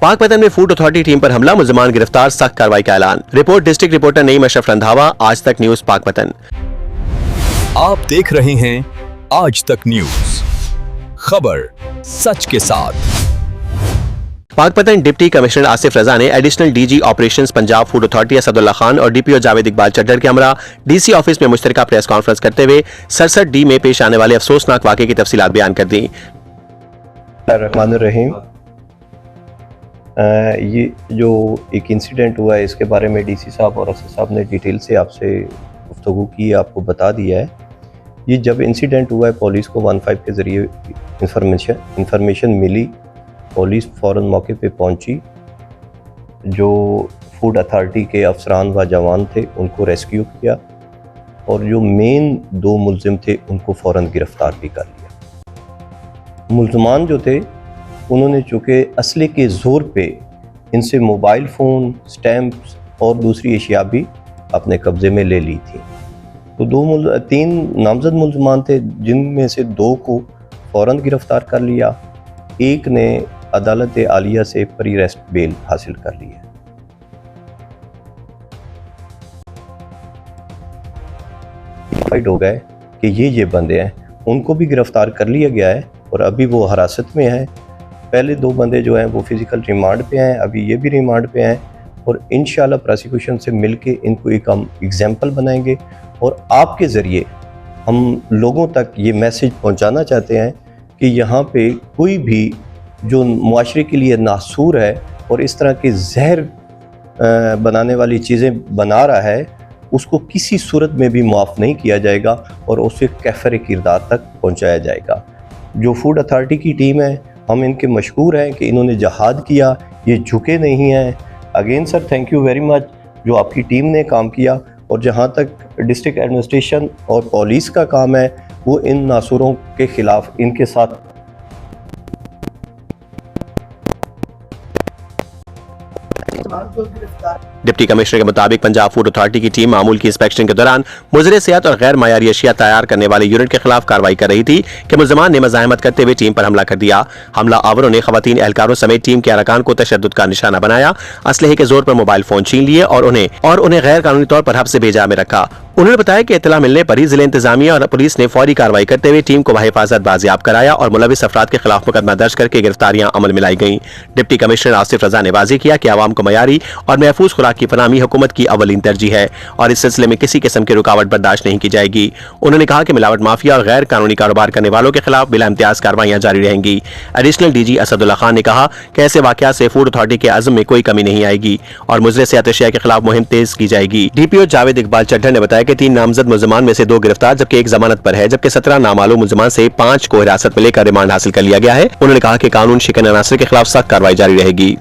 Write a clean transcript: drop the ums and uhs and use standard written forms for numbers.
पाकपतन में food authority team पर हमला, मुल्ज़िमान गिरफ्तार, सख्त कार्रवाई का ऐलान। Report district reporter Naeem Ashraf Randhawa, आज तक न्यूज पाकपतन। आप देख रहे हैं आज तक न्यूज, खबर सच के साथ। पाकपतन डिप्टी कमिश्नर आसिफ रजा ने additional DG operations Punjab food authority Asadullah Khan और डीपीओ जावेद इकबाल चड्ढर के हमरा डीसी ऑफिस में मुश्तरका प्रेस कॉन्फ्रेंस करते हुए 67D में पेश आने वाले अफसोसनाक वाक़े की तफसीलात बयान कर दी। रहमानुर्रहीम, ये जो एक इंसिडेंट हुआ है इसके बारे में डीसी साहब और अफसर साहब ने डिटेल से आपसे गुफ्तगू की, आपको बता दिया है। ये जब इंसिडेंट हुआ है पुलिस को 15 के ज़रिए इंफॉर्मेशन मिली, पुलिस फ़ौरन मौके पे पहुंची, जो फूड अथॉरिटी के अफसरान व जवान थे उनको रेस्क्यू किया और जो मेन 2 मुल्ज़िम थे उनको फ़ौरन गिरफ़्तार भी कर लिया। मुल्ज़मान जो थे उन्होंने चूँकि असले के ज़ोर पे इनसे मोबाइल फ़ोन, स्टैम्प्स और दूसरी अशिया भी अपने कब्ज़े में ले ली थी। तो 3 नामज़द मुल्ज़मान थे, जिनमें से 2 को फ़ौरन गिरफ़्तार कर लिया, एक ने अदालत आलिया से प्री रेस्ट बेल हासिल कर ली है। हो गए कि ये बंदे हैं, उनको भी गिरफ्तार कर लिया गया है और अभी वो हिरासत में हैं। पहले 2 बंदे जो हैं वो फिजिकल रिमांड पे हैं, अभी ये भी रिमांड पे हैं और इंशाल्लाह प्रोसिक्यूशन से मिलके इनको एक हम एग्जाम्पल बनाएंगे और आपके ज़रिए हम लोगों तक ये मैसेज पहुंचाना चाहते हैं कि यहाँ पे कोई भी जो मुआशरे के लिए नासूर है और इस तरह के जहर बनाने वाली चीज़ें बना रहा है, उसको किसी सूरत में भी माफ़ नहीं किया जाएगा और उसे कैफर किरदार तक पहुँचाया जाएगा। जो फूड अथॉरिटी की टीम है, हम इनके मशकूर हैं कि इन्होंने जहाद किया, ये झुके नहीं हैं। Again sir, thank you very much जो आपकी टीम ने काम किया। और जहाँ तक डिस्ट्रिक्ट एडमिनिस्ट्रेशन और पुलिस का काम है, वो इन नासूरों के ख़िलाफ़ इनके साथ डिप्टी कमिश्नर के मुताबिक पंजाब फूड अथॉरिटी की टीम मामूल की इंस्पेक्शन के दौरान मुज़रे सेहत और गैर मायारी अशिया तैयार करने वाले यूनिट के खिलाफ कार्रवाई कर रही थी कि मुल्ज़मान ने मज़ाहमत करते हुए टीम पर हमला कर दिया। हमला आवरों ने खवातीन एहलकारों समेत टीम के अरकान को तशद्दुद का निशाना बनाया, असलहे के जोर पर मोबाइल फोन छीन लिए और उन्हें गैर कानूनी तौर पर हब्स से भेजा में रखा। उन्होंने बताया कि इत्तला मिलने पर ही जिले इंतजामिया और पुलिस ने फौरी कार्रवाई करते हुए टीम को बहिफाजत बाजियाब कराया और मुलविस अफराद के खिलाफ मुकदमा दर्ज करके गिरफ्तारियां अमल में लाई गईं। डिप्टी कमिश्नर आसिफ रजा ने वाज़ेह किया कि आवाम को मयारी और महफूज खुराक की फराहमी हुकूमत की अवलीन तरजीह है और इस सिलसिले में किसी किस्म की रुकावट बर्दाश्त नहीं की जाएगी। उन्होंने कहा कि मिलावट माफिया और गैर कानूनी कारोबार करने वालों के खिलाफ बिला इम्तियाज कार्रवाइयां जारी रहेंगी। एडिशनल डीजी असदुल्ला खान ने कहा कि ऐसे वाकयात से फूड अथॉरिटी के अज़्म में कोई कमी नहीं आएगी और मुज़रे सेहत अशिया के खिलाफ मुहिम तेज की जाएगी। डीपीओ जावेद इकबाल चड्ढर ने बताया कि 3 नामजद मुल्ज़मान में से 2 गिरफ्तार जबकि 1 जमानत पर है, जबकि 17 नामालूम मुल्ज़मान से 5 को हिरासत में लेकर रिमांड हासिल कर लिया गया है। उन्होंने कहा कि कानून शिकन अनासर के खिलाफ सख्त कार्रवाई जारी रहेगी।